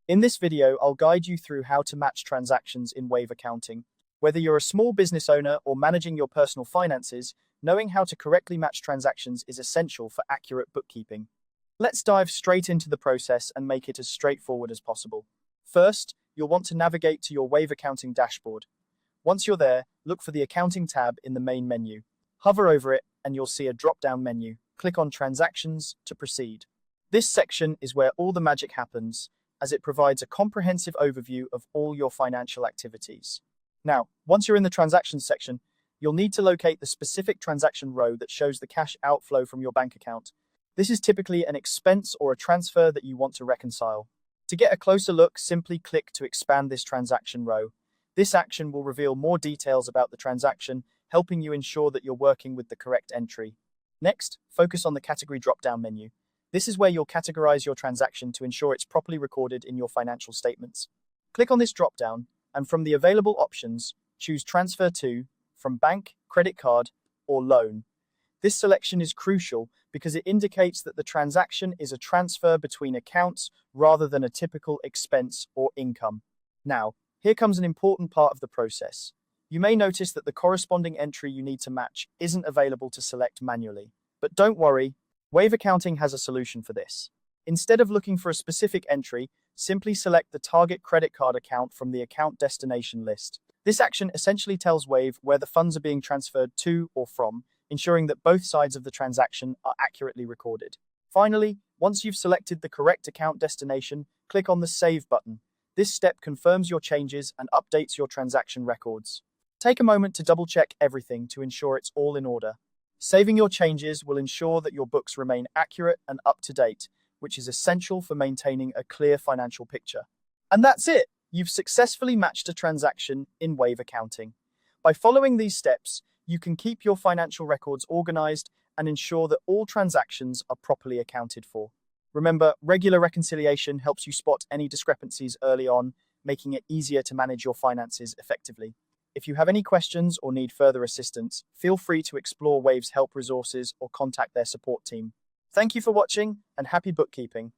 In this video, I'll guide you through how to match transactions in Wave accounting. Whether you're a small business owner or managing your personal finances, knowing how to correctly match transactions is essential for accurate bookkeeping. Let's dive straight into the process and make it as straightforward as possible. First, you'll want to navigate to your Wave accounting dashboard. Once you're there, look for the Accounting tab in the main menu. Hover over it and you'll see a drop-down menu. Click on Transactions to proceed. This section is where all the magic happens, as it provides a comprehensive overview of all your financial activities. Now, once you're in the Transactions section, you'll need to locate the specific transaction row that shows the cash outflow from your bank account. This is typically an expense or a transfer that you want to reconcile. To get a closer look, simply click to expand this transaction row. This action will reveal more details about the transaction, helping you ensure that you're working with the correct entry. Next, focus on the category drop-down menu. This is where you'll categorize your transaction to ensure it's properly recorded in your financial statements. Click on this drop-down, and from the available options, choose Transfer to, from bank, credit card, or loan. This selection is crucial because it indicates that the transaction is a transfer between accounts rather than a typical expense or income. Now, here comes an important part of the process. You may notice that the corresponding entry you need to match isn't available to select manually. But don't worry, Wave Accounting has a solution for this. Instead of looking for a specific entry, simply select the target credit card account from the account destination list. This action essentially tells Wave where the funds are being transferred to or from, ensuring that both sides of the transaction are accurately recorded. Finally, once you've selected the correct account destination, click on the Save button. This step confirms your changes and updates your transaction records. Take a moment to double-check everything to ensure it's all in order. Saving your changes will ensure that your books remain accurate and up-to-date, which is essential for maintaining a clear financial picture. And that's it! You've successfully matched a transaction in Wave Accounting. By following these steps, you can keep your financial records organized and ensure that all transactions are properly accounted for. Remember, regular reconciliation helps you spot any discrepancies early on, making it easier to manage your finances effectively. If you have any questions or need further assistance, feel free to explore Wave's help resources or contact their support team. Thank you for watching and happy bookkeeping.